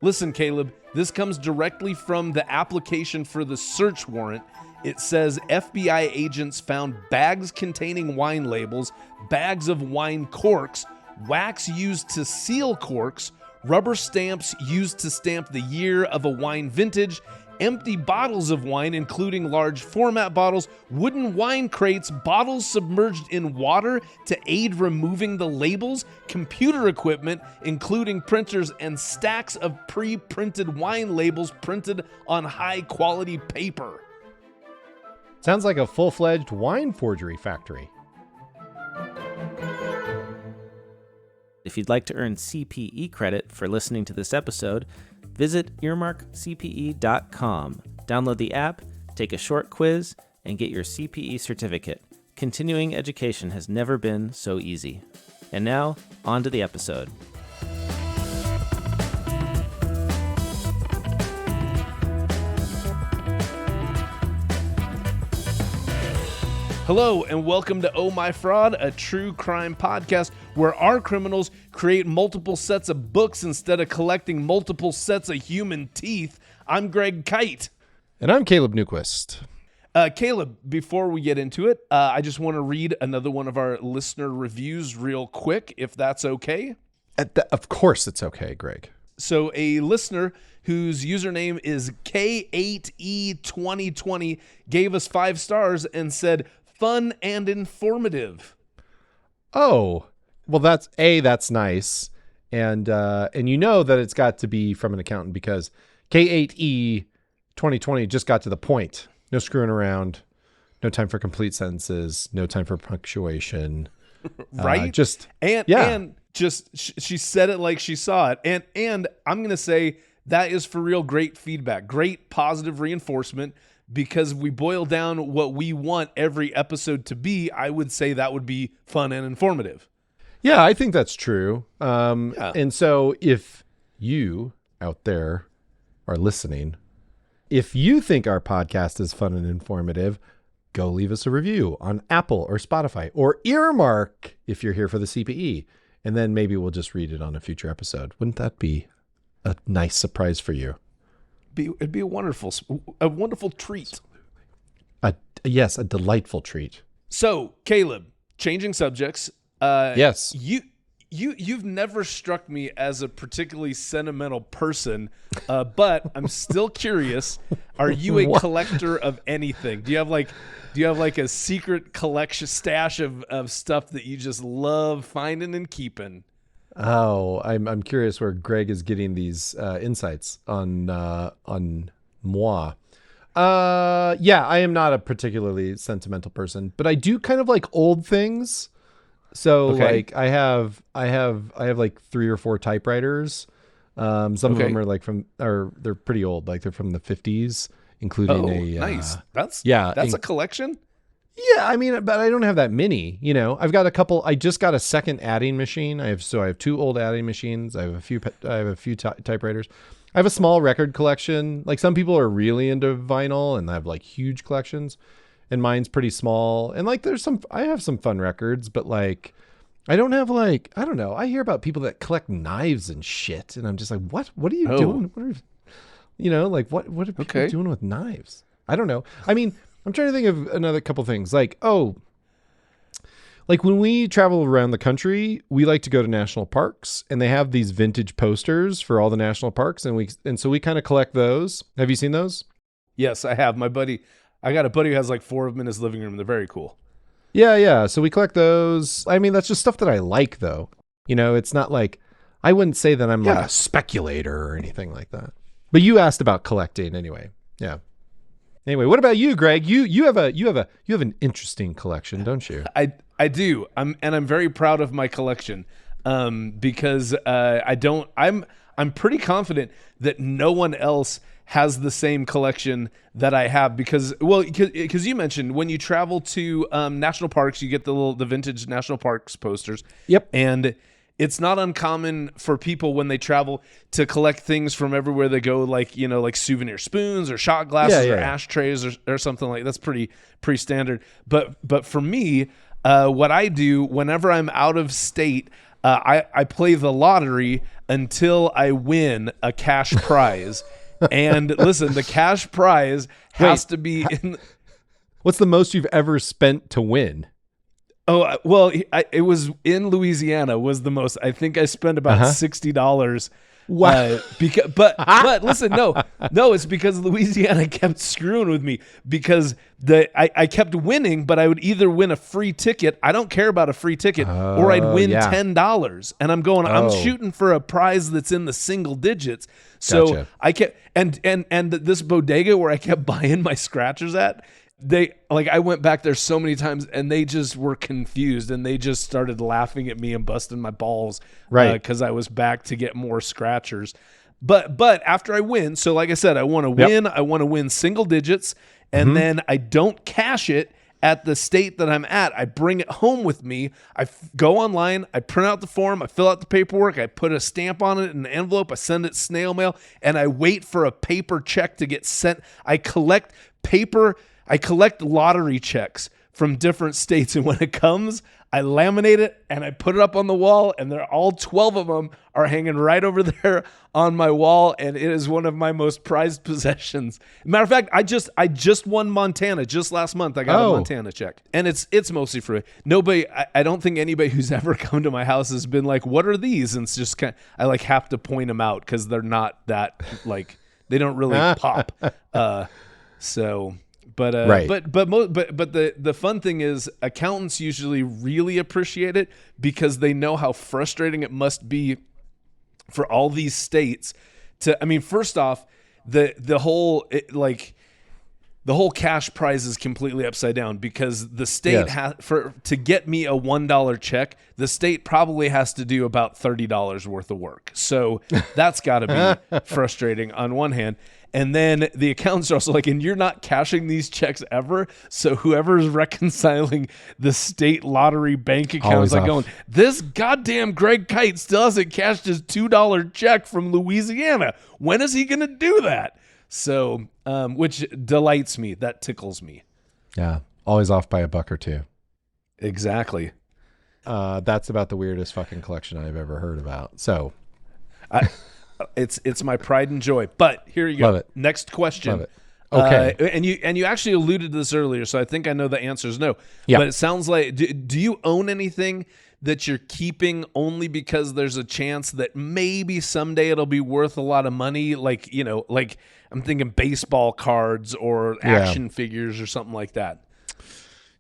Listen, Caleb, this comes directly from the application for the search warrant. It says FBI agents found bags containing wine labels, bags of wine corks, wax used to seal corks, rubber stamps used to stamp the year of a wine vintage, empty bottles of wine, including large format bottles, wooden wine crates, bottles submerged in water to aid removing the labels, computer equipment, including printers, and stacks of pre-printed wine labels printed on high-quality paper. Sounds like a full-fledged wine forgery factory. If you'd like to earn CPE credit for listening to this episode, visit earmarkcpe.com. Download the app, take a short quiz, and get your CPE certificate. Continuing education has never been so easy. And now, on to the episode. Hello, and welcome to Oh My Fraud, a true crime podcast where our criminals create multiple sets of books instead of collecting multiple sets of human teeth. I'm Greg Kyte. And I'm Caleb Newquist. Caleb, before we get into it, I just want to read another one of our listener reviews real quick, if that's okay. Of course it's okay, Greg. So a listener whose username is K8E2020 gave us 5 stars and said, fun and informative. Oh, well, that's nice. And you know that it's got to be from an accountant because K8E 2020 just got to the point. No screwing around. No time for complete sentences. No time for punctuation. Right? She said it like she saw it. And I'm going to say that is for real great feedback. Great positive reinforcement. Because we boil down what we want every episode to be, I would say that would be fun and informative. Yeah, I think that's true. And so if you out there are listening, if you think our podcast is fun and informative, go leave us a review on Apple or Spotify or Earmark if you're here for the CPE. And then maybe we'll just read it on a future episode. Wouldn't that be a nice surprise for you? It'd be a wonderful treat. Yes, a delightful treat. So, Caleb, changing subjects. Yes. You've never struck me as a particularly sentimental person, but I'm still curious. Are you a collector of anything? Do you have like a secret collection stash of stuff that you just love finding and keeping? Oh, I'm curious where Greg is getting these insights on moi. Yeah, I am not a particularly sentimental person, but I do kind of like old things. So like I have like 3 or 4 typewriters. Some of them are they're pretty old, like they're from the 50s, including nice. That's a collection. Yeah, I mean, but I don't have that many, you know. I've got a couple. I just got a second adding machine. I have 2 old adding machines. I have a few typewriters. I have a small record collection. Like some people are really into vinyl and have like huge collections, and mine's pretty small. And like I have some fun records, but like I don't have like, I don't know. I hear about people that collect knives and shit, and I'm just like, what? What are you doing? What are people doing with knives? I don't know. I mean, I'm trying to think of another couple things. Like when we travel around the country, we like to go to national parks, and they have these vintage posters for all the national parks, and so we kind of collect those. Have you seen those? Yes, I have. I got a buddy who has like 4 of them in his living room. They're very cool. Yeah. So we collect those. I mean, that's just stuff that I like, though. You know, it's not like I wouldn't say that I'm like a speculator or anything like that. But you asked about collecting anyway. Yeah. Anyway, what about you, Greg? You have an interesting collection, don't you? I do. I'm very proud of my collection. Because I'm pretty confident that no one else has the same collection that I have because you mentioned when you travel to national parks, you get the vintage national parks posters. Yep. And it's not uncommon for people when they travel to collect things from everywhere they go, like, you know, like souvenir spoons or shot glasses or ashtrays or something like that's pretty standard. But for me, what I do whenever I'm out of state, I play the lottery until I win a cash prize. And listen, the cash prize has to be in. What's the most you've ever spent to win? Oh, well, it was in Louisiana was the most. I think I spent about $60. Wow. But listen, no, it's because Louisiana kept screwing with me because I kept winning, but I would either win a free ticket. I don't care about a free ticket, or I'd win $10. And I'm shooting for a prize that's in the single digits. So Gotcha. I kept, and this bodega where I kept buying my scratchers at, I went back there so many times and they just were confused and they just started laughing at me and busting my balls, right? Because I was back to get more scratchers. But after I win, so like I said, I want to win. I want to win single digits, and then I don't cash it at the state that I'm at. I bring it home with me. I go online, I print out the form, I fill out the paperwork, I put a stamp on it in an envelope, I send it snail mail, and I wait for a paper check to get sent. I collect lottery checks from different states, and when it comes, I laminate it and I put it up on the wall, and they're all 12 of them are hanging right over there on my wall, and it is one of my most prized possessions. Matter of fact, I just won Montana just last month. I got a Montana check, and it's mostly free. Nobody, I don't think anybody who's ever come to my house has been like, "What are these?" And it's just I have to point them out because they're not that they don't really pop. So. But right. but the fun thing is accountants usually really appreciate it because they know how frustrating it must be for all these states first off, the whole cash prize is completely upside down because the state to get me a $1 check, the state probably has to do about $30 worth of work. So that's got to be frustrating on one hand. And then the accountants are also like, and you're not cashing these checks ever. So whoever's reconciling the state lottery bank accounts going, this goddamn Greg Kyte still hasn't cashed his $2 check from Louisiana. When is he going to do that? So, which delights me. That tickles me. Yeah. Always off by a buck or two. Exactly. That's about the weirdest fucking collection I've ever heard about. So it's my pride and joy. But here you go. Love it. Next question. Love it. Okay. And you actually alluded to this earlier, so I think I know the answer is no. Yeah. But it sounds like, do you own anything that you're keeping only because there's a chance that maybe someday it'll be worth a lot of money? Like I'm thinking baseball cards or action figures or something like that.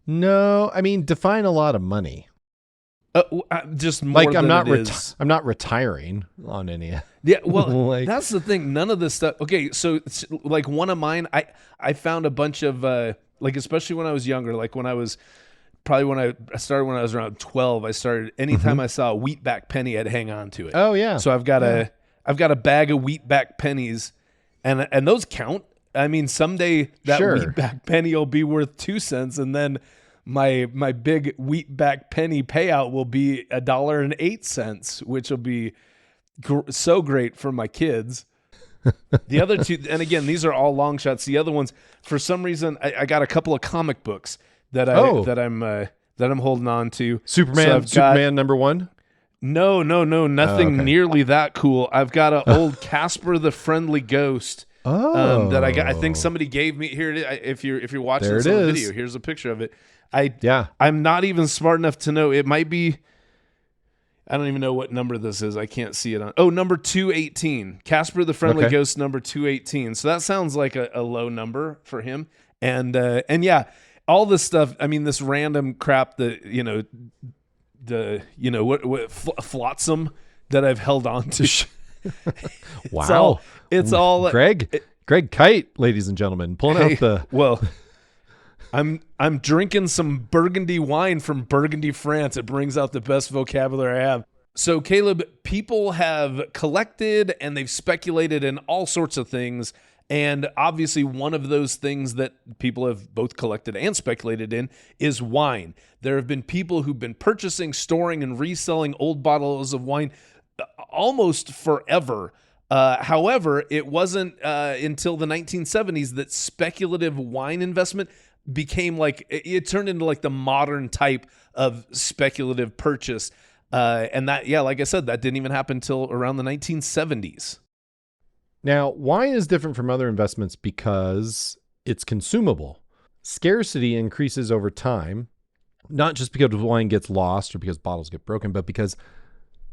No, define a lot of money. Just more like than I'm not retiring on any. Yeah, well, that's the thing. None of this stuff. Okay, so it's like one of mine. I found a bunch of especially when I was younger. Like when I was started when I was around 12. I started anytime I saw a wheatback penny, I'd hang on to it. Oh yeah. So I've got a bag of wheatback pennies, and those count. Someday that wheatback penny will be worth 2 cents, and then my big wheatback penny payout will be $1.08, which will be so great for my kids. The other two, and again, these are all long shots. The other ones, for some reason, I got a couple of comic books that I'm holding on to. Superman #1. No, nothing nearly that cool. I've got an old Casper the Friendly Ghost. That I got. I think somebody gave me here. If you're watching this on the video, here's a picture of it. I'm not even smart enough to know. It might be. I don't even know what number this is. I can't see it on. Oh, number 218. Casper the Friendly Ghost, number 218. So that sounds like a low number for him. And yeah, all this stuff. This random crap that flotsam that I've held on to. Wow. It's all Greg Kyte, ladies and gentlemen, pulling out the. Well, I'm drinking some Burgundy wine from Burgundy, France. It brings out the best vocabulary I have. So, Caleb, people have collected and they've speculated in all sorts of things. And obviously, one of those things that people have both collected and speculated in is wine. There have been people who've been purchasing, storing, and reselling old bottles of wine almost forever. However, it wasn't until the 1970s that speculative wine investment became it turned into the modern type of speculative purchase. And that, yeah, like I said, that didn't even happen until around the 1970s. Now, wine is different from other investments because it's consumable. Scarcity increases over time, not just because wine gets lost or because bottles get broken, but because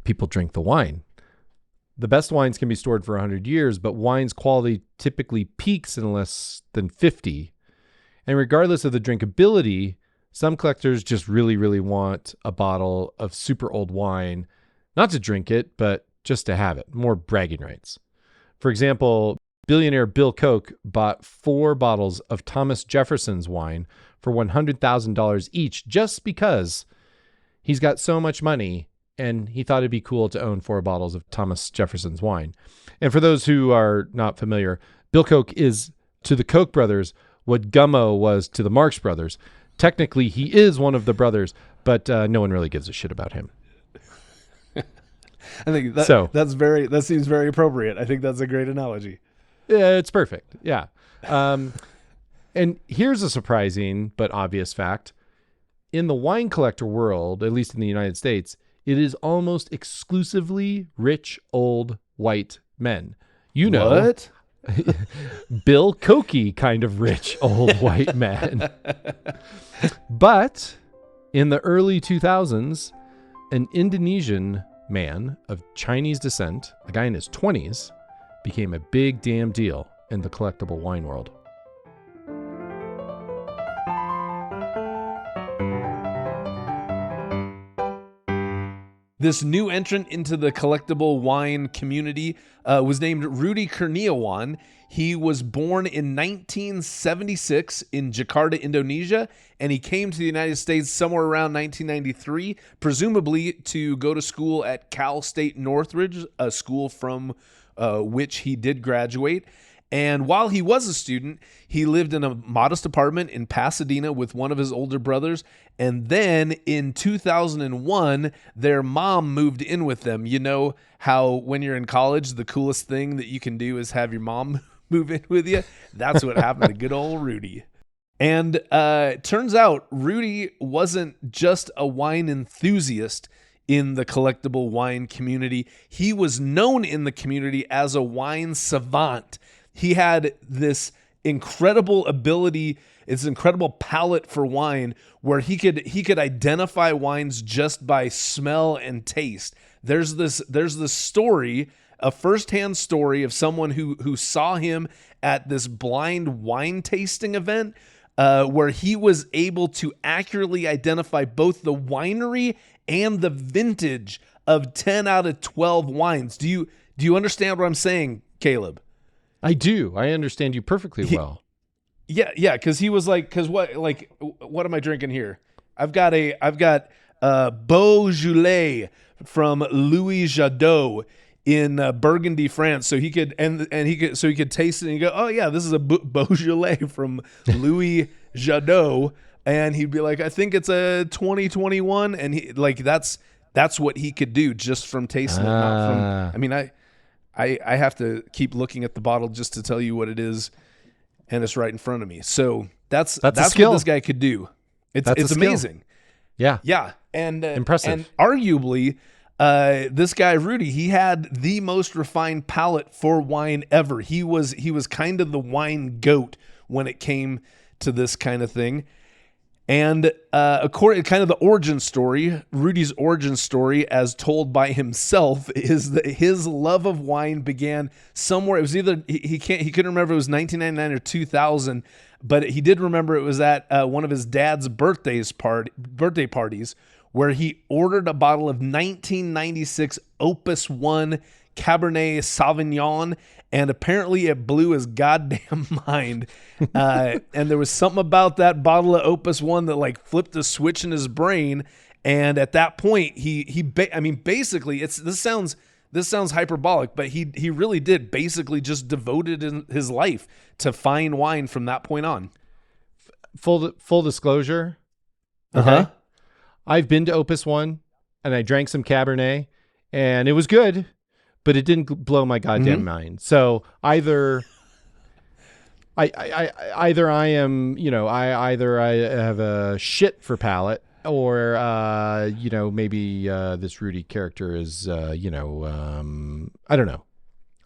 people drink the wine. The best wines can be stored for 100 years, but wine's quality typically peaks in less than 50. And regardless of the drinkability, some collectors just really, really want a bottle of super old wine, not to drink it, but just to have it, more bragging rights. For example, billionaire Bill Koch bought 4 bottles of Thomas Jefferson's wine for $100,000 each just because he's got so much money and he thought it'd be cool to own 4 bottles of Thomas Jefferson's wine. And for those who are not familiar, Bill Koch is to the Koch brothers what Gummo was to the Marx brothers. Technically, he is one of the brothers, but no one really gives a shit about him. I think that seems very appropriate. I think that's a great analogy. Yeah, it's perfect. Yeah. And here's a surprising but obvious fact. In the wine collector world, at least in the United States, it is almost exclusively rich, old, white men. You know, what? Bill Koch kind of rich, old, white men. But in the early 2000s, an Indonesian man of Chinese descent, a guy in his 20s, became a big damn deal in the collectible wine world. This new entrant into the collectible wine community was named Rudy Kurniawan. He was born in 1976 in Jakarta, Indonesia, and he came to the United States somewhere around 1993, presumably to go to school at Cal State Northridge, a school from which he did graduate. And while he was a student, he lived in a modest apartment in Pasadena with one of his older brothers. And then in 2001, their mom moved in with them. You know how when you're in college, the coolest thing that you can do is have your mom move in with you? That's what happened to good old Rudy. And turns out Rudy wasn't just a wine enthusiast in the collectible wine community. He was known in the community as a wine savant. He had this incredible ability, this incredible palate for wine, where he could identify wines just by smell and taste. There's this story, a firsthand story of someone who saw him at this blind wine tasting event, where he was able to accurately identify both the winery and the vintage of 10 out of 12 wines. Do you understand what I'm saying, Caleb? I do. I understand you perfectly well. Yeah, because he was like, what am I drinking here? I've got Beaujolais from Louis Jadot in Burgundy, France. So he could taste it and go, oh yeah, this is a Beaujolais from Louis Jadot, and he'd be like, I think it's a 2021, and he like that's what he could do just from tasting it, not from. I mean, I have to keep looking at the bottle just to tell you what it is, and it's right in front of me. So that's what this guy could do. It's amazing. Yeah, and impressive. And arguably, this guy Rudy, he had the most refined palate for wine ever. He was kind of the wine goat when it came to this kind of thing. And according kind of the origin story, Rudy's origin story, as told by himself, is that his love of wine began somewhere. It was either he couldn't remember if it was 1999 or 2000, but he did remember it was at one of his dad's birthday parties, where he ordered a bottle of 1996 Opus 1 Cabernet Sauvignon, and apparently it blew his goddamn mind. And there was something about that bottle of Opus 1 that like flipped a switch in his brain. And at that point, basically, this sounds hyperbolic, but he really did basically just devoted his life to fine wine from that point on. Full disclosure. Okay. I've been to Opus 1 and I drank some Cabernet and it was good, but it didn't blow my goddamn mind. So either I have a shit for palate, or maybe this Rudy character is I don't know,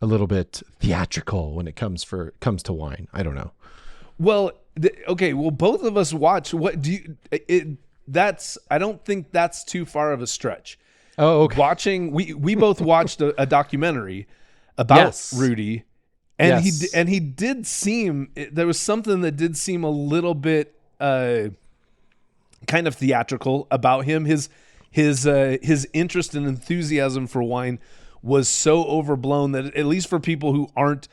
a little bit theatrical when it comes to wine. I don't know. Well, okay. Well, both of us watch. What do you? I don't think that's too far of a stretch. Oh, okay. We both watched a documentary about Rudy, and he did seem, there was something that did seem a little bit kind of theatrical about him. His interest and enthusiasm for wine was so overblown that, at least for people who aren't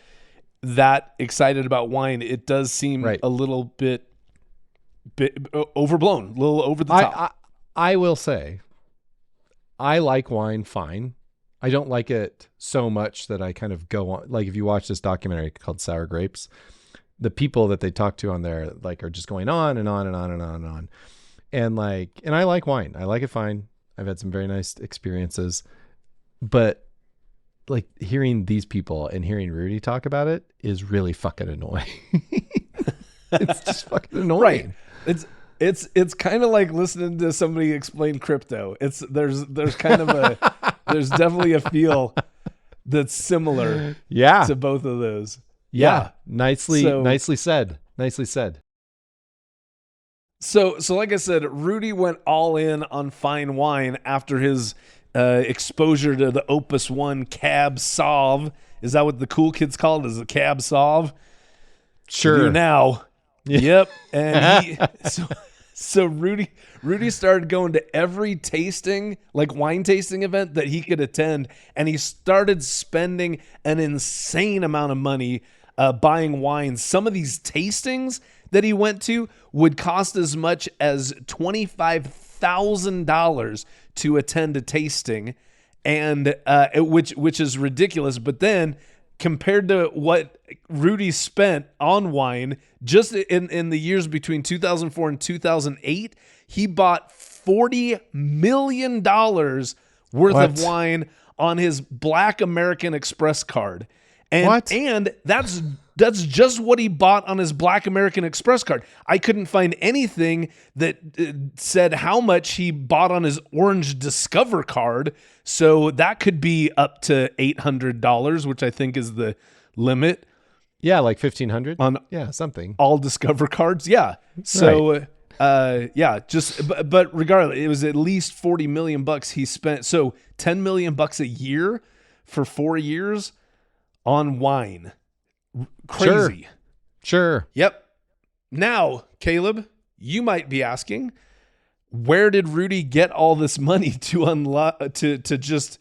that excited about wine, it does seem a little bit overblown, a little over the top. I will say, I like wine fine. I don't like it so much that I kind of go on. Like, if you watch this documentary called Sour Grapes, the people that they talk to on there are just going on and on and on and on and on. And I like wine. I like it fine. I've had some very nice experiences, but hearing these people and hearing Rudy talk about it is really fucking annoying. It's just fucking annoying. Right. It's kind of like listening to somebody explain crypto. There's kind of there's definitely a feel that's similar to both of those. Yeah. Nicely said. Nicely said. So like I said, Rudy went all in on fine wine after his exposure to the Opus One Cab Sauv. Is that what the cool kids call it? Is it Cab Sauv? Sure. Now. Yeah. Yep. And so Rudy started going to every tasting, like wine tasting event that he could attend, and he started spending an insane amount of money buying wines. Some of these tastings that he went to would cost as much as $25,000 to attend a tasting, and which is ridiculous. But then, compared to what Rudy spent on wine just in the years between 2004 and 2008, he bought $40 million worth of wine on his Black American Express card. And that's just what he bought on his Black American Express card. I couldn't find anything that said how much he bought on his Orange Discover card. So that could be up to $800, which I think is the limit. Yeah, like $1,500 on something. All Discover cards. Yeah. So but regardless, it was at least $40 million he spent. So $10 million a year for 4 years on wine. Crazy. Sure. Yep. Now, Caleb, you might be asking, where did Rudy get all this money to just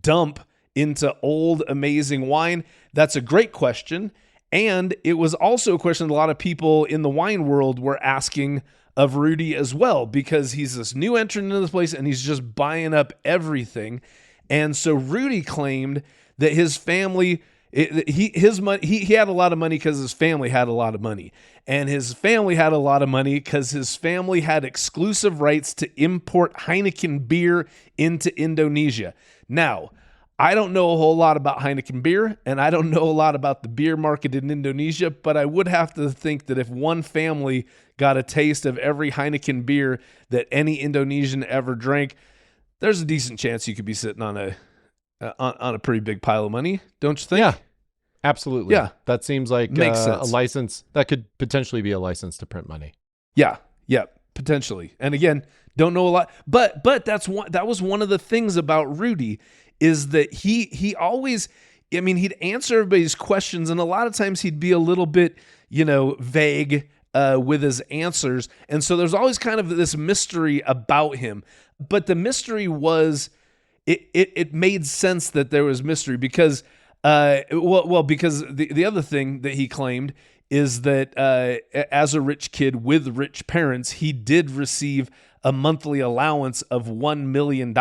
dump into old amazing wine? That's a great question. And it was also a question a lot of people in the wine world were asking of Rudy as well, because he's this new entrant into this place and he's just buying up everything. And so Rudy claimed that his family, he had a lot of money because his family had a lot of money. And his family had a lot of money because his family had exclusive rights to import Heineken beer into Indonesia. Now, I don't know a whole lot about Heineken beer, and I don't know a lot about the beer market in Indonesia, but I would have to think that if one family got a taste of every Heineken beer that any Indonesian ever drank, there's a decent chance you could be sitting on a pretty big pile of money, don't you think? Yeah, absolutely. Yeah. That seems like Makes sense. A license. That could potentially be a license to print money. Yeah, potentially. And again, don't know a lot, but that was one of the things about Rudy, is that he always, he'd answer everybody's questions, and a lot of times he'd be a little bit, vague with his answers. And so there's always kind of this mystery about him. But the mystery was, it made sense that there was mystery because, because the other thing that he claimed is that as a rich kid with rich parents, he did receive a monthly allowance of $1 million.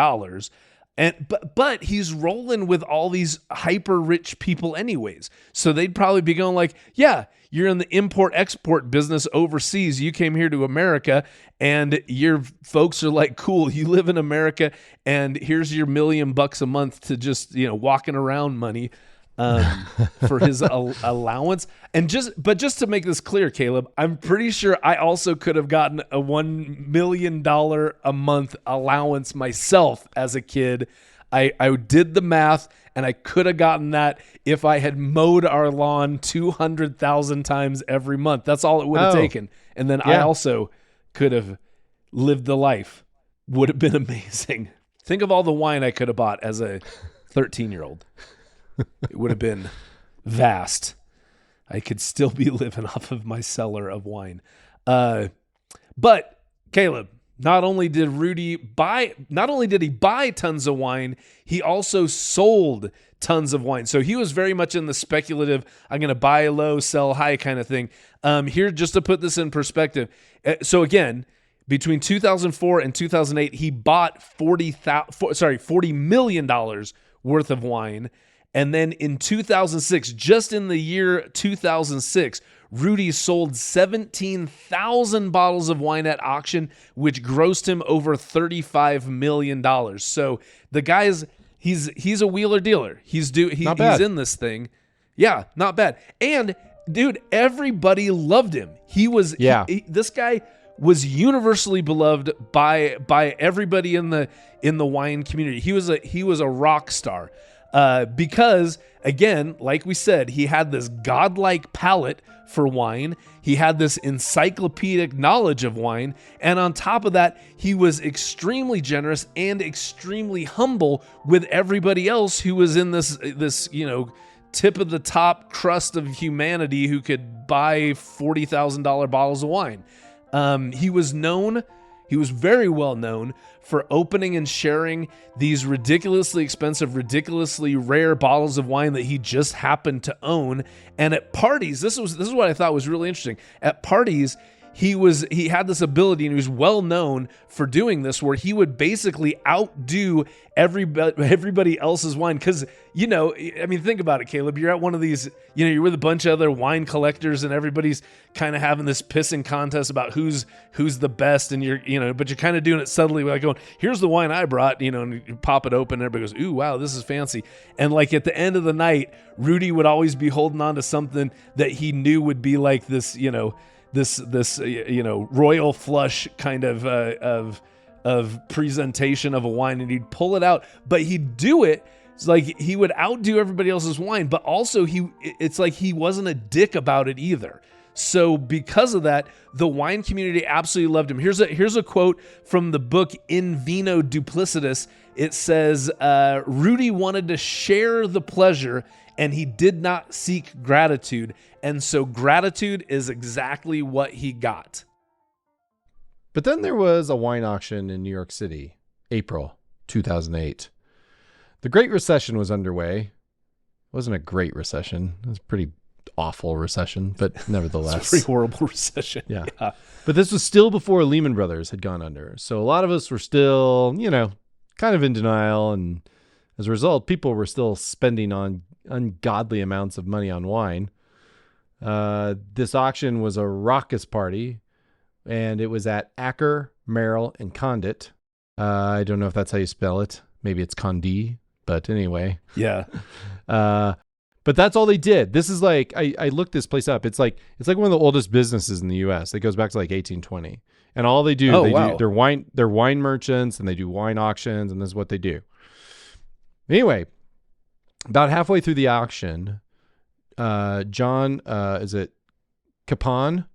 But he's rolling with all these hyper rich people anyways. So they'd probably be going like, yeah, you're in the import export business overseas. You came here to America and your folks are like, cool, you live in America and here's your $1 million a month to just, walking around money. for his allowance. And just to make this clear, Caleb, I'm pretty sure I also could have gotten a $1 million a month allowance myself as a kid. I did the math, and I could have gotten that if I had mowed our lawn 200,000 times every month. That's all it would have taken. And then I also could have lived the life. Would have been amazing. Think of all the wine I could have bought as a 13-year-old. It would have been vast. I could still be living off of my cellar of wine. But Caleb, not only did he buy tons of wine, he also sold tons of wine. So he was very much in the speculative, I'm going to buy low, sell high kind of thing. Here, just to put this in perspective. So again, between 2004 and 2008, he bought $40 million worth of wine. And then in 2006, just in the year 2006, Rudy sold 17,000 bottles of wine at auction, which grossed him over $35 million. So the guy's he's a wheeler dealer. He's in this thing. Yeah, not bad. And dude, everybody loved him. This guy was universally beloved by everybody in the wine community. He was a rock star. Because again, like we said, he had this godlike palate for wine. He had this encyclopedic knowledge of wine. And on top of that, he was extremely generous and extremely humble with everybody else who was in this, tip of the top crust of humanity who could buy $40,000 bottles of wine. He was very well known for opening and sharing these ridiculously expensive, ridiculously rare bottles of wine that he just happened to own. And at parties, this is what I thought was really interesting. At parties, he had this ability, and he was well known for doing this, where he would basically outdo everybody else's wine. Because, think about it, Caleb. You're at one of these, you're with a bunch of other wine collectors, and everybody's kind of having this pissing contest about who's the best, and but you're kind of doing it subtly, like going, here's the wine I brought, and you pop it open, and everybody goes, ooh, wow, this is fancy. And like at the end of the night, Rudy would always be holding on to something that he knew would be like this, this royal flush kind of presentation of a wine, and he'd pull it out, but he'd do it. It's like he would outdo everybody else's wine, but also it's like he wasn't a dick about it either. So because of that, the wine community absolutely loved him. Here's a quote from the book In Vino Duplicitus. It says, Rudy wanted to share the pleasure, and he did not seek gratitude. And so gratitude is exactly what he got. But then there was a wine auction in New York City, April 2008. The Great Recession was underway. It wasn't a great recession. It was a pretty awful recession, but nevertheless. It's a pretty horrible recession. Yeah. But this was still before Lehman Brothers had gone under. So a lot of us were still, kind of in denial. And as a result, people were still spending on ungodly amounts of money on wine. This auction was a raucous party, and it was at Acker, Merrill, and Condit. I don't know if that's how you spell it. Maybe it's Condé, but anyway. Yeah. But that's all they did. This is like, I looked this place up. It's like one of the oldest businesses in the U.S. It goes back to like 1820. And all they do, they're wine merchants, and they do wine auctions, and this is what they do. Anyway, about halfway through the auction, John, is it Capon?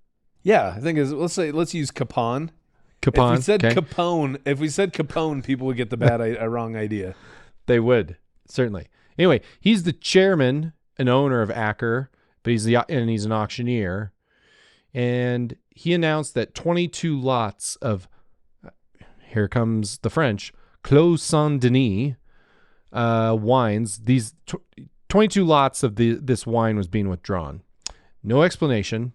Yeah, I think let's use Capon. Capon. If we said Capone, people would get the wrong idea. They would, certainly. Anyway, he's the chairman and owner of Acker, but he's an auctioneer, and he announced that 22 lots of, here comes the French, Clos Saint-Denis wines. These 22 lots of this wine was being withdrawn. No explanation,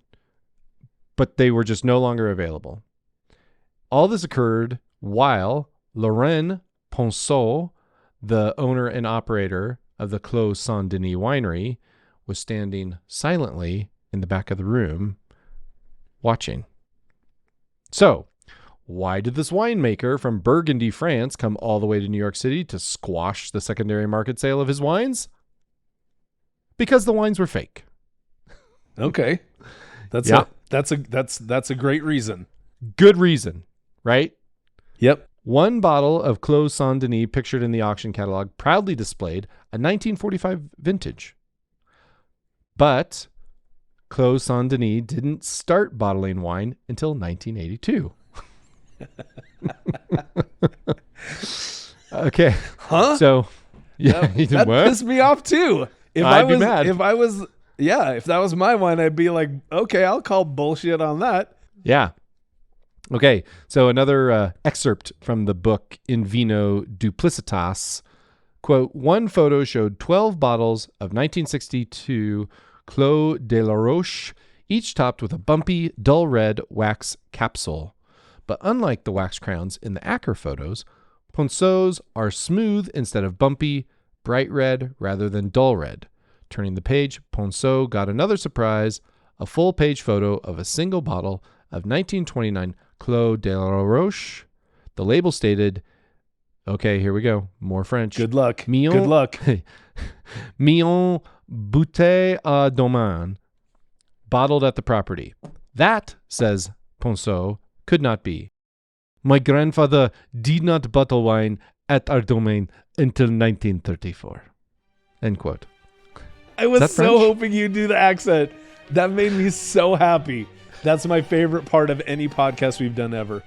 but they were just no longer available. All this occurred while Laurent Ponceau, the owner and operator of the Clos Saint-Denis winery, was standing silently in the back of the room watching. So, why did this winemaker from Burgundy, France, come all the way to New York City to squash the secondary market sale of his wines? Because the wines were fake. Okay. That's a great reason. Good reason, right? Yep. One bottle of Clos Saint-Denis pictured in the auction catalog proudly displayed a 1945 vintage. But Clos Saint-Denis didn't start bottling wine until 1982. Okay. Huh? So, yeah. That pissed me off too. I'd be mad. If that was my wine, I'd be like, okay, I'll call bullshit on that. Yeah. Okay, so another excerpt from the book In Vino Duplicitas. Quote, one photo showed 12 bottles of 1962 Clos de la Roche, each topped with a bumpy, dull red wax capsule. But unlike the wax crowns in the Acker photos, Ponceaus are smooth instead of bumpy, bright red rather than dull red. Turning the page, Ponceau got another surprise, a full-page photo of a single bottle of 1929 Clos de la Roche. The label stated, okay, here we go, more French. Good luck. Millon, Good luck. Millon bouteille à domaine, bottled at the property. That, says Ponceau, could not be. My grandfather did not bottle wine at our domain until 1934. End quote. I was so French? hoping you'd do the accent. That made me so happy. That's my favorite part of any podcast we've done ever.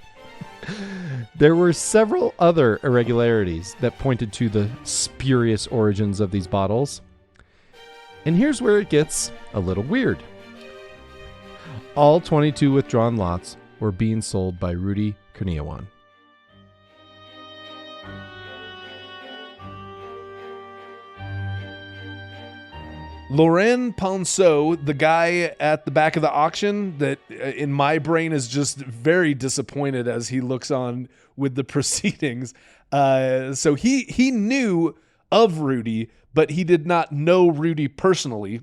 There were several other irregularities that pointed to the spurious origins of these bottles. And here's where it gets a little weird. All 22 withdrawn lots were being sold by Rudy Kurniawan. Laurent Ponceau, the guy at the back of the auction that in my brain is just very disappointed as he looks on with the proceedings. So he knew of Rudy, but he did not know Rudy personally.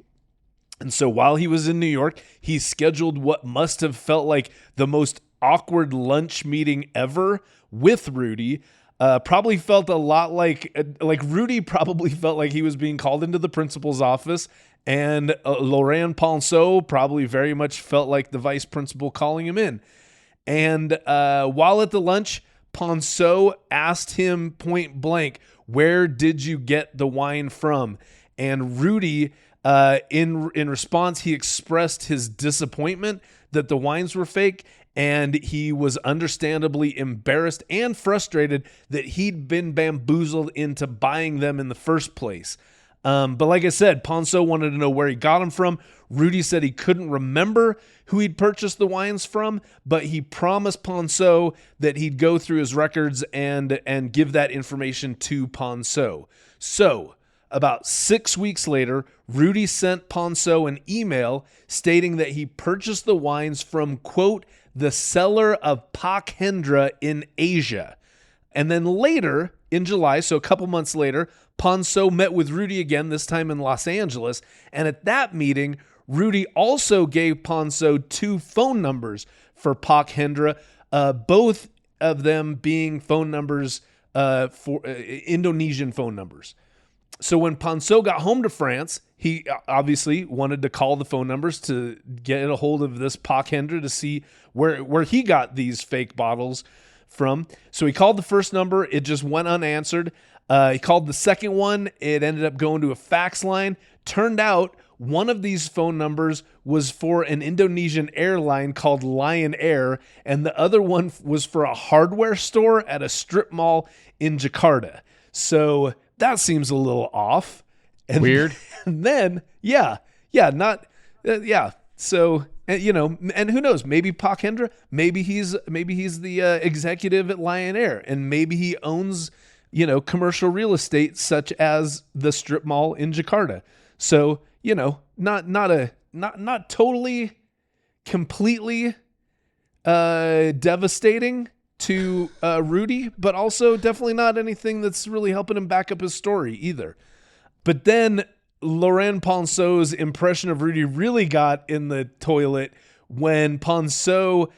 And so while he was in New York, he scheduled what must have felt like the most awkward lunch meeting ever with Rudy. Probably felt a lot like Rudy probably felt like he was being called into the principal's office, and Laurent Ponceau probably very much felt like the vice principal calling him in. And while at the lunch, Ponceau asked him point blank, "Where did you get the wine from?" And Rudy, in response, he expressed his disappointment that the wines were fake. And he was understandably embarrassed and frustrated that he'd been bamboozled into buying them in the first place. But like I said, Ponceau wanted to know where he got them from. Rudy said he couldn't remember who he'd purchased the wines from, but he promised Ponceau that he'd go through his records and give that information to Ponceau. So, about 6 weeks later, Rudy sent Ponceau an email stating that he purchased the wines from, quote, the seller of Pakhendra in Asia. And then later, in July, so a couple months later, Ponceau met with Rudy again, this time in Los Angeles. And at that meeting, Rudy also gave Ponceau 2 phone numbers for Pakhendra, both of them being phone numbers for Indonesian phone numbers. So when Ponceau got home to France, he obviously wanted to call the phone numbers to get a hold of this Pakhendra to see where he got these fake bottles from. So he called the first number. It just went unanswered. He called the second one. It ended up going to a fax line. Turned out one of these phone numbers was for an Indonesian airline called Lion Air, and the other one was for a hardware store at a strip mall in Jakarta. So that seems a little off. And weird. And then, So, and who knows? Maybe Pakhendra, maybe he's the executive at Lion Air, and maybe he owns, commercial real estate such as the strip mall in Jakarta. So, not totally, completely devastating to Rudy, but also definitely not anything that's really helping him back up his story either. But then Laurent Ponceau's impression of Rudy really got in the toilet when Ponceau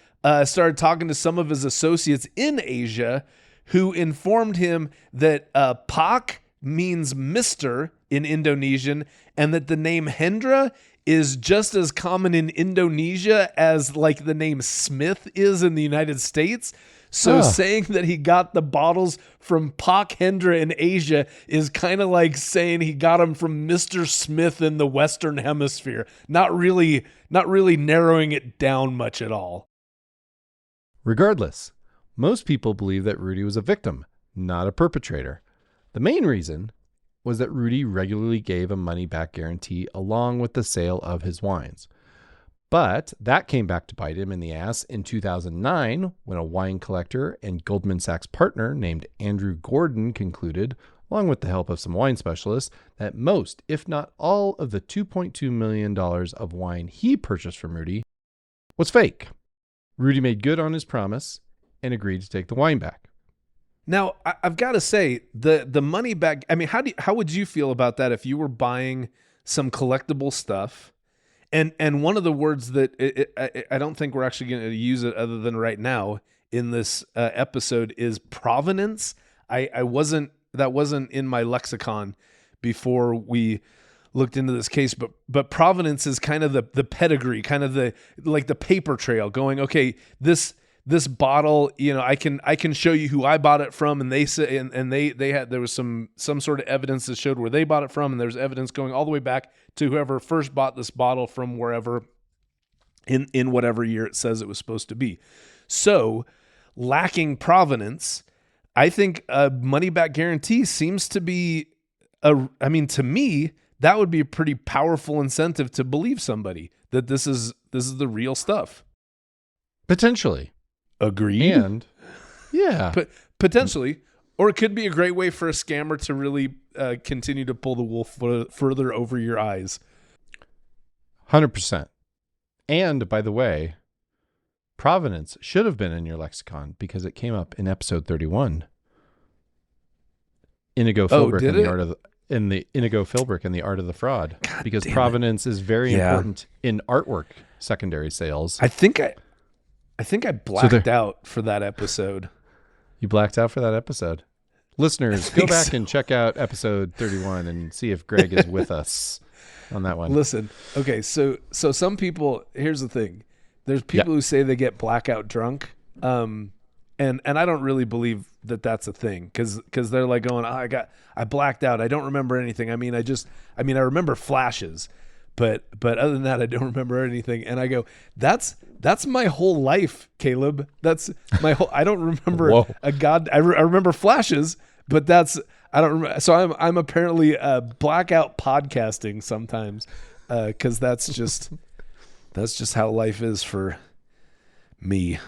started talking to some of his associates in Asia who informed him that Pak means Mr. in Indonesian, and that the name Hendra is just as common in Indonesia as like the name Smith is in the United States. So saying that he got the bottles from Pak Hendra in Asia is kind of like saying he got them from Mr. Smith in the Western Hemisphere. Not really narrowing it down much at all. Regardless, most people believe that Rudy was a victim, not a perpetrator. The main reason was that Rudy regularly gave a money-back guarantee along with the sale of his wines. But that came back to bite him in the ass in 2009 when a wine collector and Goldman Sachs partner named Andrew Gordon concluded, along with the help of some wine specialists, that most, if not all, of the $2.2 million of wine he purchased from Rudy was fake. Rudy made good on his promise and agreed to take the wine back. Now, I've got to say, the money back, I mean, how would you feel about that if you were buying some collectible stuff? And one of the words that I don't think we're actually going to use it other than right now in this episode is provenance. That wasn't in my lexicon before we looked into this case, but provenance is kind of the pedigree, kind of the paper trail going, okay, this bottle, I can show you who I bought it from, and they say, and they had, there was some sort of evidence that showed where they bought it from, and there's evidence going all the way back to whoever first bought this bottle from wherever in whatever year it says it was supposed to be. So, lacking provenance, I think a money back guarantee seems to be to me, that would be a pretty powerful incentive to believe somebody that this is the real stuff. Potentially. Agreed. And yeah, potentially, or it could be a great way for a scammer to really continue to pull the wool further over your eyes. 100%. And by the way, provenance should have been in your lexicon because it came up in episode 31. Inigo Philbrick in the Inigo Philbrick and the Art of the Fraud, God because damn provenance is very important in artwork secondary sales. I think I blacked out for that episode. You blacked out for that episode. Listeners, go back and check out episode 31 and see if Greg is with us on that one. Listen, okay, so some people, here's the thing. There's people who say they get blackout drunk, and I don't really believe that that's a thing, because they're like going, I blacked out. I don't remember anything. I remember flashes, but other than that, I don't remember anything. And I go, that's my whole life, Caleb. That's my whole. I don't remember I remember flashes, but I don't remember. So I'm apparently blackout podcasting sometimes, because that's just how life is for me.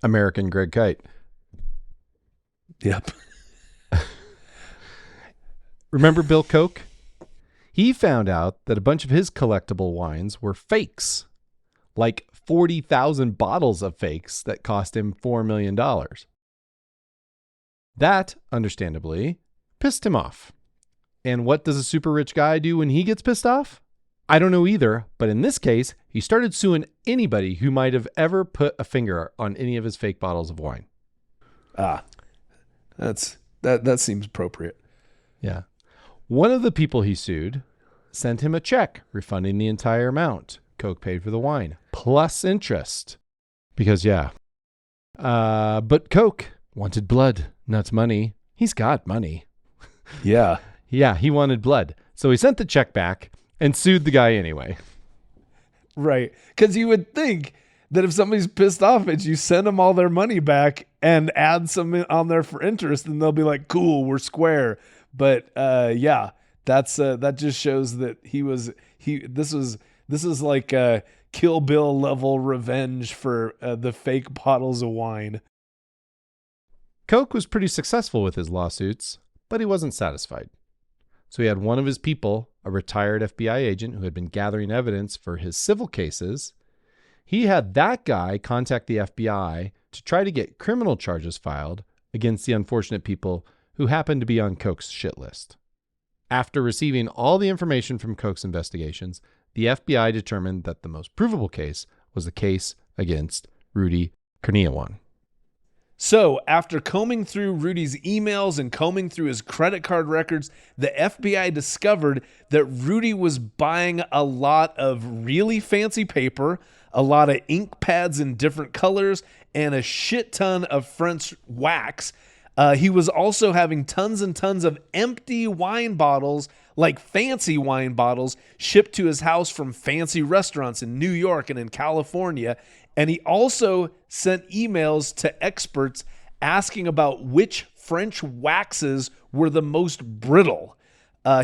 American Greg Kyte. Yep. Remember Bill Koch? He found out that a bunch of his collectible wines were fakes, like 40,000 bottles of fakes that cost him $4 million. That, understandably, pissed him off. And what does a super rich guy do when he gets pissed off? I don't know either, but in this case, he started suing anybody who might have ever put a finger on any of his fake bottles of wine. That seems appropriate. Yeah. One of the people he sued sent him a check refunding the entire amount Koch paid for the wine, plus interest. Because, but Koch wanted blood, not money. He's got money. Yeah. Yeah, he wanted blood. So he sent the check back and sued the guy anyway. Right. Because you would think that if somebody's pissed off at you, send them all their money back and add some on there for interest, and they'll be like, cool, we're square. But that just shows that this is like a Kill Bill level revenge for the fake bottles of wine. Koch was pretty successful with his lawsuits, but he wasn't satisfied. So he had one of his people, a retired FBI agent who had been gathering evidence for his civil cases. He had that guy contact the FBI to try to get criminal charges filed against the unfortunate people who happened to be on Koch's shit list. After receiving all the information from Koch's investigations, the FBI determined that the most provable case was the case against Rudy Kurniawan. So, after combing through Rudy's emails and combing through his credit card records, the FBI discovered that Rudy was buying a lot of really fancy paper, a lot of ink pads in different colors, and a shit ton of French wax. He was also having tons and tons of empty wine bottles, like fancy wine bottles, shipped to his house from fancy restaurants in New York and in California. And he also sent emails to experts asking about which French waxes were the most brittle.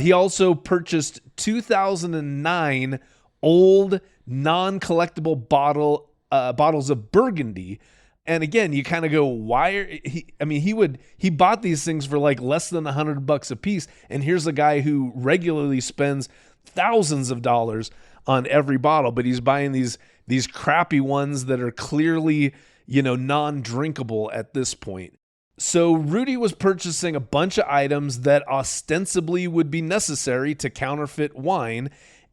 He also purchased 2009 old non-collectible bottles of Burgundy. And again, you kind of go, why are he bought these things for like less than $100 a piece. And here's a guy who regularly spends thousands of dollars on every bottle, but he's buying these crappy ones that are clearly, non-drinkable at this point. So Rudy was purchasing a bunch of items that ostensibly would be necessary to counterfeit wine,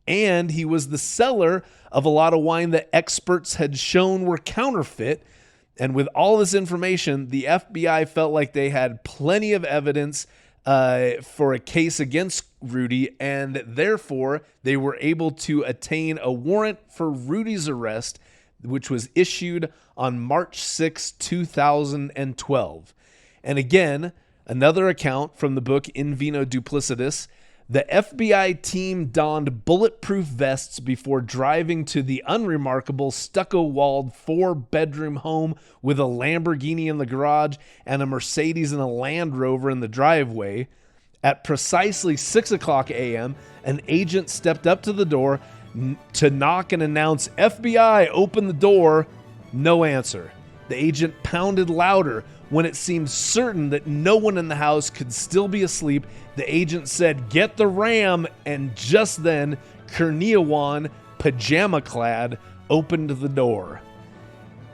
and he was the seller of a lot of wine that experts had shown were counterfeit. And with all this information, the FBI felt like they had plenty of evidence for a case against Rudy, and therefore they were able to attain a warrant for Rudy's arrest, which was issued on March 6, 2012. And again, another account from the book In Vino Duplicitus. The FBI team donned bulletproof vests before driving to the unremarkable stucco-walled 4-bedroom home with a Lamborghini in the garage and a Mercedes and a Land Rover in the driveway. At precisely 6 o'clock a.m., an agent stepped up to the door to knock and announce, "FBI, open the door." No answer. The agent pounded louder. When it seemed certain that no one in the house could still be asleep, the agent said, "Get the ram," and just then, Kurniawan, pajama-clad, opened the door.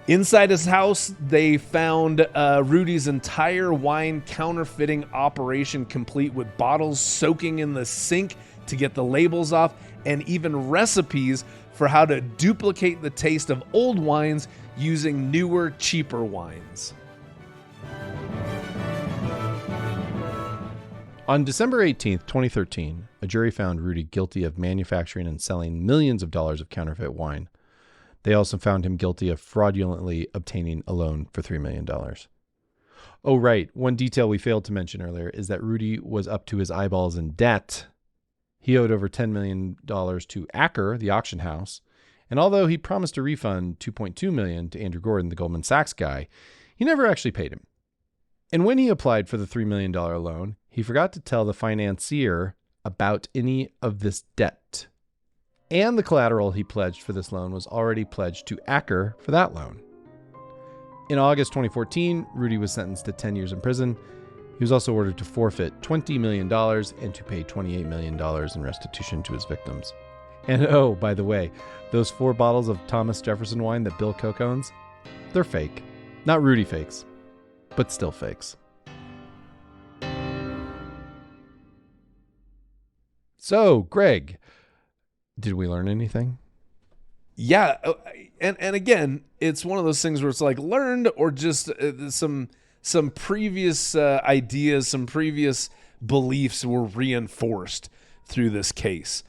Inside his house, they found Rudy's entire wine counterfeiting operation, complete with bottles soaking in the sink to get the labels off, and even recipes for how to duplicate the taste of old wines using newer, cheaper wines. On December 18th, 2013, a jury found Rudy guilty of manufacturing and selling millions of dollars of counterfeit wine. They also found him guilty of fraudulently obtaining a loan for $3 million. Oh, right. One detail we failed to mention earlier is that Rudy was up to his eyeballs in debt. He owed over $10 million to Acker, the auction house. And although he promised to refund $2.2 million to Andrew Gordon, the Goldman Sachs guy, he never actually paid him. And when he applied for the $3 million loan, he forgot to tell the financier about any of this debt. And the collateral he pledged for this loan was already pledged to Acker for that loan. In August 2014, Rudy was sentenced to 10 years in prison. He was also ordered to forfeit $20 million and to pay $28 million in restitution to his victims. And oh, by the way, those 4 bottles of Thomas Jefferson wine that Bill Koch owns, they're fake. Not Rudy fakes, but still fakes. So, Greg, did we learn anything? Yeah, and again, it's one of those things where it's like learned or just some previous ideas, some previous beliefs were reinforced through this case.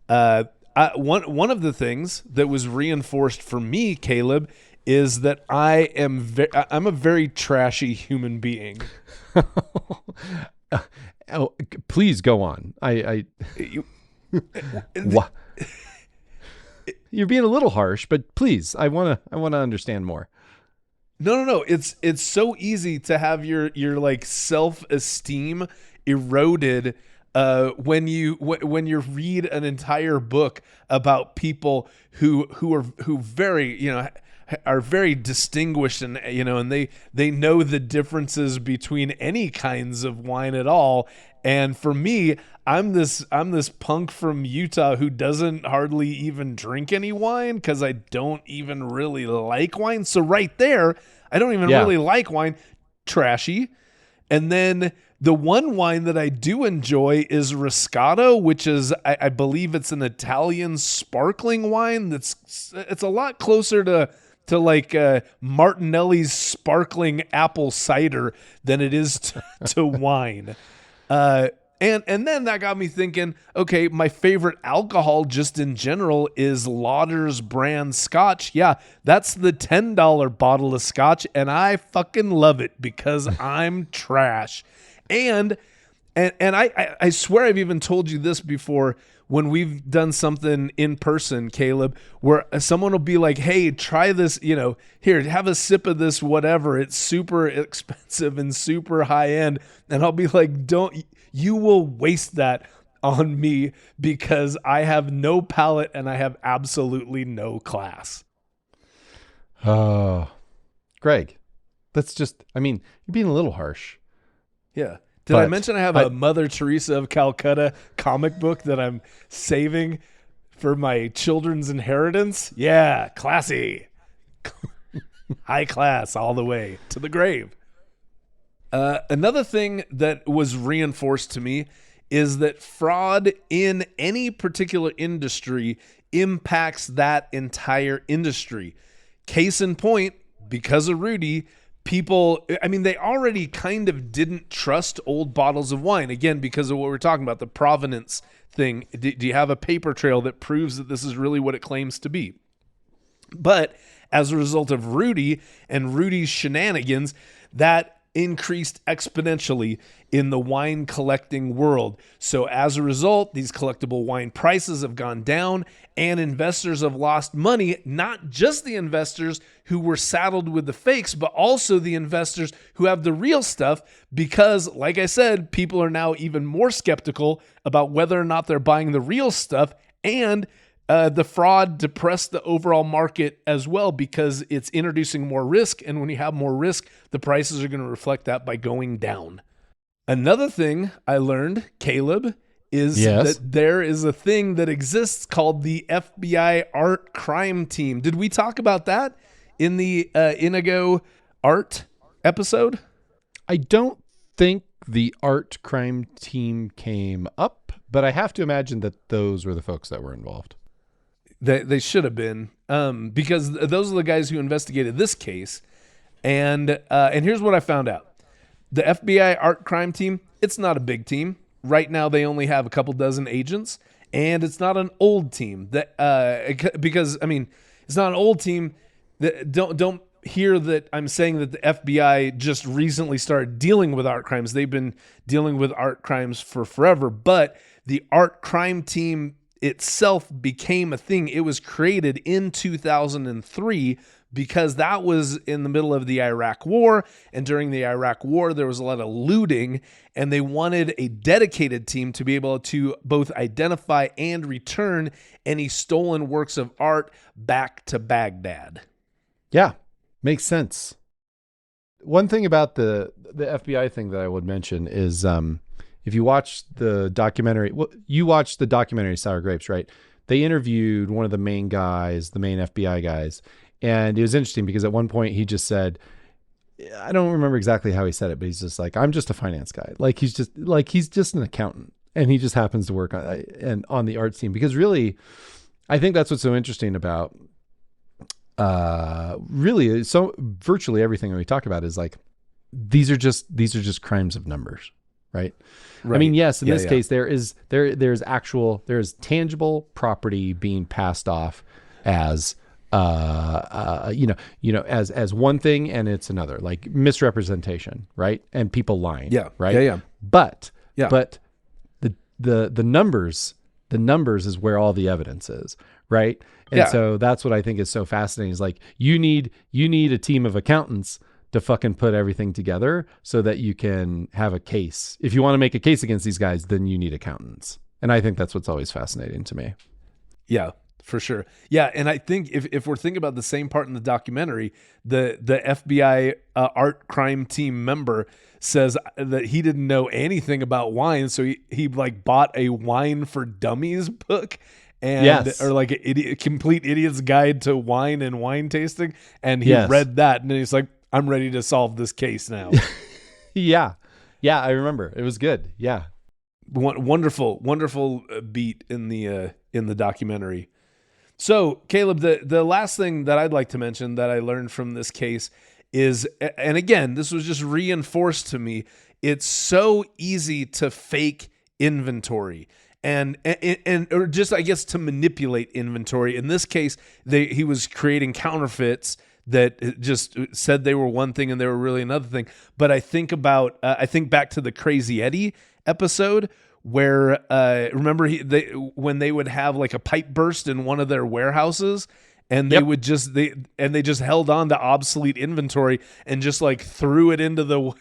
One of the things that was reinforced for me, Caleb, is that I'm a very trashy human being. Oh, please go on. What? You're being a little harsh, but please, I want to understand more. No. It's so easy to have your like self-esteem eroded when you read an entire book about people who are very distinguished and and they know the differences between any kinds of wine at all. And for me, I'm this punk from Utah who doesn't hardly even drink any wine because I don't even really like wine. So right there, I don't even really like wine. Trashy. And then the one wine that I do enjoy is Riscato, which is, I believe it's an Italian sparkling wine. It's a lot closer to to like Martinelli's sparkling apple cider than it is to wine. And then that got me thinking, okay, my favorite alcohol just in general is Lauder's brand scotch. Yeah, that's the $10 bottle of scotch, and I fucking love it because I'm trash. And I swear I've even told you this before when we've done something in person, Caleb, where someone will be like, hey, try this, here, have a sip of this, whatever. It's super expensive and super high end. And I'll be like, you will waste that on me because I have no palate and I have absolutely no class. Oh, Greg, you're being a little harsh. Yeah. Did I mention I have a Mother Teresa of Calcutta comic book that I'm saving for my children's inheritance? Yeah, classy. High class all the way to the grave. Another thing that was reinforced to me is that fraud in any particular industry impacts that entire industry. Case in point, because of Rudy, people, they already kind of didn't trust old bottles of wine, again, because of what we're talking about, the provenance thing. Do you have a paper trail that proves that this is really what it claims to be? But as a result of Rudy and Rudy's shenanigans, that increased exponentially in the wine collecting world. So as a result, these collectible wine prices have gone down and investors have lost money, not just the investors who were saddled with the fakes, but also the investors who have the real stuff because, like I said, people are now even more skeptical about whether or not they're buying the real stuff, and the fraud depressed the overall market as well because it's introducing more risk. And when you have more risk, the prices are going to reflect that by going down. Another thing I learned, Caleb, is that there is a thing that exists called the FBI art crime team. Did we talk about that in the Inigo art episode? I don't think the art crime team came up, but I have to imagine that those were the folks that were involved. They should have been, because those are the guys who investigated this case. And here's what I found out. The FBI art crime team, it's not a big team. Right now, they only have a couple dozen agents, and it's not an old team. Because it's not an old team. Don't hear that I'm saying that the FBI just recently started dealing with art crimes. They've been dealing with art crimes for forever. But the art crime team itself became a thing. It was created in 2003 because that was in the middle of the Iraq War. And during the Iraq War, there was a lot of looting, and they wanted a dedicated team to be able to both identify and return any stolen works of art back to Baghdad. Yeah, makes sense. One thing about the FBI thing that I would mention is if you watch the documentary, you watched the documentary Sour Grapes, right? They interviewed one of the main guys, the main FBI guys. And it was interesting because at one point he just said, I don't remember exactly how he said it, but he's just like, I'm just a finance guy. He's just an accountant, and he just happens to work on the art team. Because really, I think that's what's so interesting about really, so virtually everything that we talk about is like, these are just crimes of numbers, right? I mean, yes, in this case, there's tangible property being passed off as as one thing, and it's another, like misrepresentation, right? And people lying, right? But the numbers is where all the evidence is, right? And so that's what I think is so fascinating. Is like you need a team of accountants to fucking put everything together so that you can have a case. If you want to make a case against these guys, then you need accountants. And I think that's what's always fascinating to me. Yeah, for sure. Yeah, and I think if we're thinking about the same part in the documentary, the FBI art crime team member says that he didn't know anything about wine, so he like bought a Wine for Dummies book, and or like a complete idiot's guide to wine and wine tasting, and he read that, and then he's like, I'm ready to solve this case now. Yeah, I remember. It was good. Yeah. Wonderful beat in the documentary. So, Caleb, the last thing that I'd like to mention that I learned from this case is, and again, this was just reinforced to me, it's so easy to fake inventory and or just, I guess, to manipulate inventory. In this case, he was creating counterfeits that just said they were one thing and they were really another thing. But I think back to the Crazy Eddie episode where remember when they would have like a pipe burst in one of their warehouses, and they would just they just held on to obsolete inventory and just like threw it into the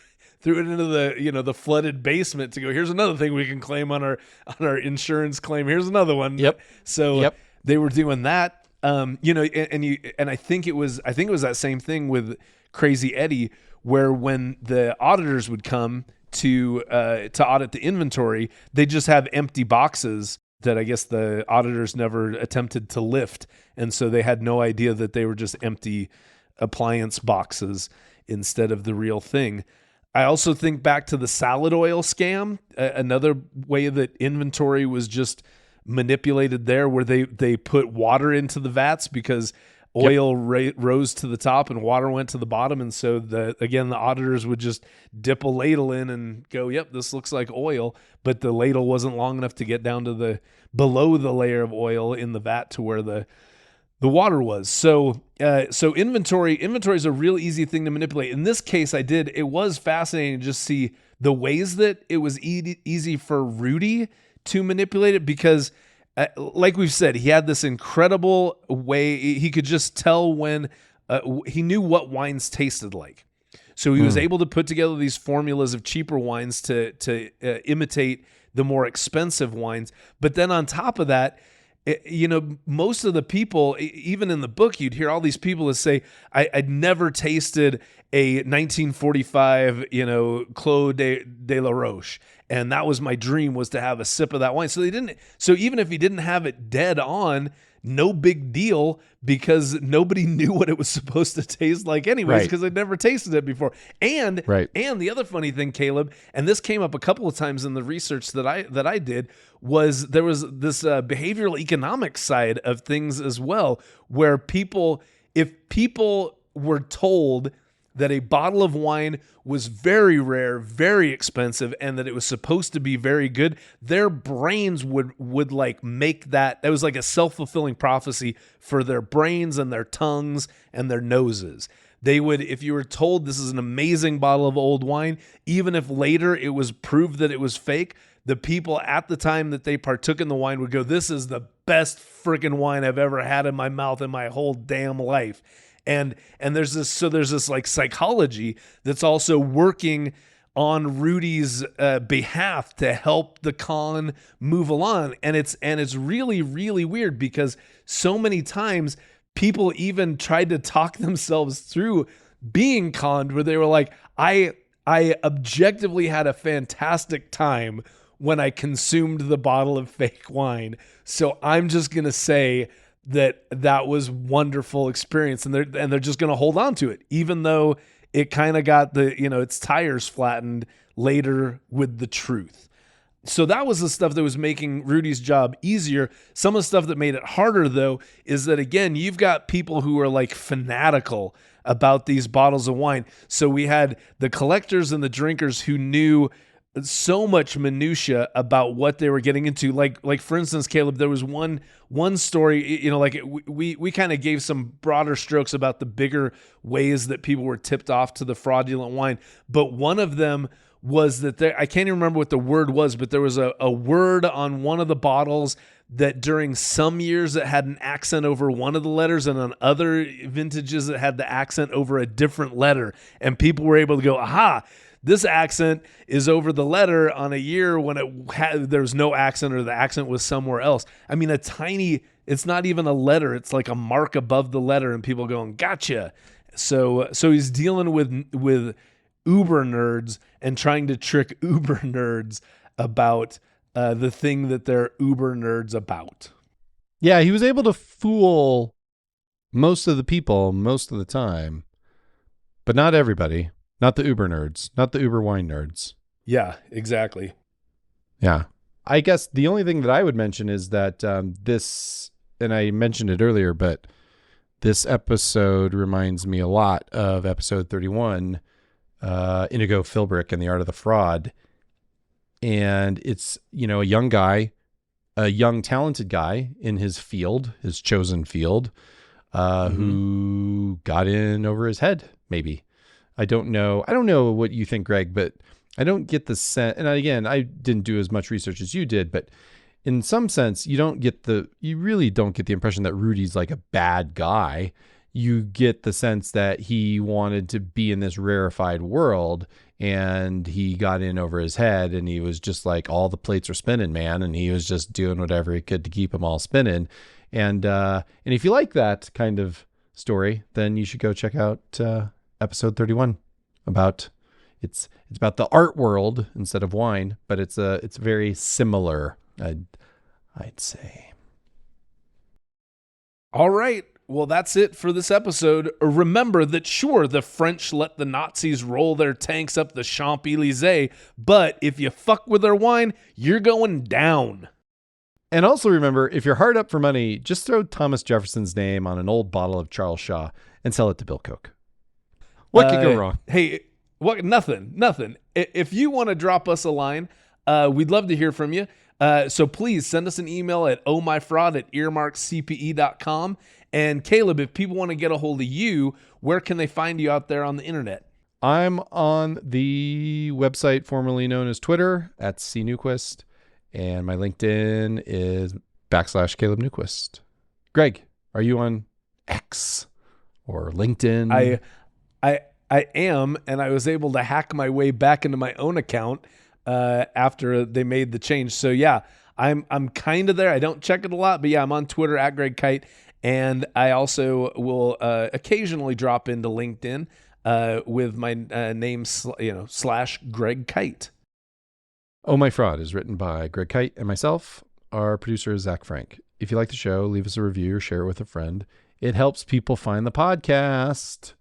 the flooded basement to go, here's another thing we can claim on our insurance claim, here's another one. So they were doing that, and I think it was that same thing with Crazy Eddie, where when the auditors would come to audit the inventory, they just have empty boxes that I guess the auditors never attempted to lift, and so they had no idea that they were just empty appliance boxes instead of the real thing. I also think back to the salad oil scam, another way that inventory was just manipulated there, where they put water into the vats because oil rose to the top and water went to the bottom. And so the auditors would just dip a ladle in and go, yep, this looks like oil. But the ladle wasn't long enough to get down to below the layer of oil in the vat to where the water was. So inventory is a real easy thing to manipulate. In this case, it was fascinating to just see the ways that it was easy for Rudy to manipulate it, because like we've said, he had this incredible way. He could just tell when he knew what wines tasted like. So he was able to put together these formulas of cheaper wines to imitate the more expensive wines. But then on top of that, most of the people, even in the book, you'd hear all these people that say, I'd never tasted a 1945, Clos de la Roche. And that was my dream, was to have a sip of that wine. So even if he didn't have it dead on, no big deal, because nobody knew what it was supposed to taste like anyways, because they'd never tasted it before. And the other funny thing, Caleb, and this came up a couple of times in the research that I did, was there was this behavioral economics side of things as well, where if people were told that a bottle of wine was very rare, very expensive, and that it was supposed to be very good, their brains would like make that. That was like a self-fulfilling prophecy for their brains and their tongues and their noses. They would, if you were told this is an amazing bottle of old wine, even if later it was proved that it was fake, the people at the time that they partook in the wine would go, this is the best freaking wine I've ever had in my mouth in my whole damn life. And there's this like psychology that's also working on Rudy's behalf to help the con move along. And it's really, really weird, because so many times people even tried to talk themselves through being conned, where they were like, I objectively had a fantastic time when I consumed the bottle of fake wine, so I'm just going to say that was wonderful experience, and they're just going to hold on to it, even though it kind of got its tires flattened later with the truth. So that was the stuff that was making Rudy's job easier. Some of the stuff that made it harder, though, is that, again, you've got people who are like fanatical about these bottles of wine. So we had the collectors and the drinkers who knew so much minutia about what they were getting into. Like for instance, Caleb, there was one story, we kind of gave some broader strokes about the bigger ways that people were tipped off to the fraudulent wine. But one of them was that I can't even remember what the word was, but there was a word on one of the bottles that during some years it had an accent over one of the letters, and on other vintages it had the accent over a different letter. And people were able to go, aha, this accent is over the letter on a year when there was no accent, or the accent was somewhere else. I mean, it's not even a letter. It's like a mark above the letter, and people going, gotcha. So he's dealing with uber nerds and trying to trick uber nerds about the thing that they're uber nerds about. Yeah, he was able to fool most of the people most of the time, but not everybody. Not the Uber nerds, not the Uber wine nerds. Yeah, exactly. Yeah. I guess the only thing that I would mention is that this and I mentioned it earlier, but this episode reminds me a lot of episode 31, Inigo Philbrick and the Art of the Fraud. And it's, a young guy, a young talented guy in his field, his chosen field, who got in over his head, maybe. I don't know what you think, Greg, but I don't get the sense, and again, I didn't do as much research as you did, but in some sense, you really don't get the impression that Rudy's like a bad guy. You get the sense that he wanted to be in this rarefied world, and he got in over his head, and he was just like, all the plates are spinning, man, and he was just doing whatever he could to keep them all spinning. And if you like that kind of story, then you should go check out episode 31 it's about the art world instead of wine, but it's very similar, I'd say. All right. Well, that's it for this episode. Remember that, sure, the French let the Nazis roll their tanks up the Champs-Élysées, but if you fuck with their wine, you're going down. And also remember, if you're hard up for money, just throw Thomas Jefferson's name on an old bottle of Charles Shaw and sell it to Bill Koch. What could go wrong? Hey, nothing. If you want to drop us a line, we'd love to hear from you. So please send us an email at ohmyfraud@earmarkcpe.com. And Caleb, if people want to get a hold of you, where can they find you out there on the internet? I'm on the website formerly known as Twitter at @CNewquist, and my LinkedIn is /Caleb Newquist. Greg, are you on X or LinkedIn? I am, and I was able to hack my way back into my own account after they made the change. So yeah, I'm kind of there. I don't check it a lot, but yeah, I'm on Twitter at Greg Kyte, and I also will occasionally drop into LinkedIn with my name / Greg Kyte. Oh My Fraud is written by Greg Kyte and myself. Our producer is Zach Frank. If you like the show, leave us a review or share it with a friend. It helps people find the podcast.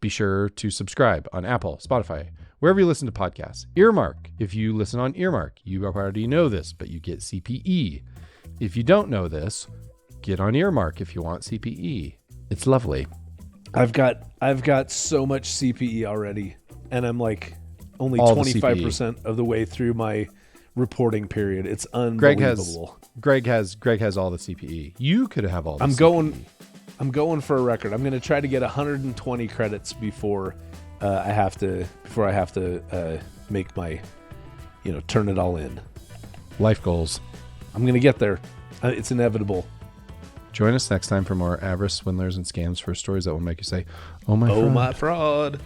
Be sure to subscribe on Apple, Spotify, wherever you listen to podcasts. Earmark. If you listen on Earmark, you already know this, but you get CPE. If you don't know this, get on Earmark if you want CPE. It's lovely. I've got so much CPE already, and I'm like only All 25% of the way through my reporting period. It's unbelievable. Greg has all the CPE. You could have all the CPE. I'm going for a record. I'm going to try to get 120 credits before I have to make my, turn it all in. Life goals. I'm going to get there. It's inevitable. Join us next time for more avarice, swindlers, and scams for stories that will make you say, "Oh my fraud." Oh my fraud.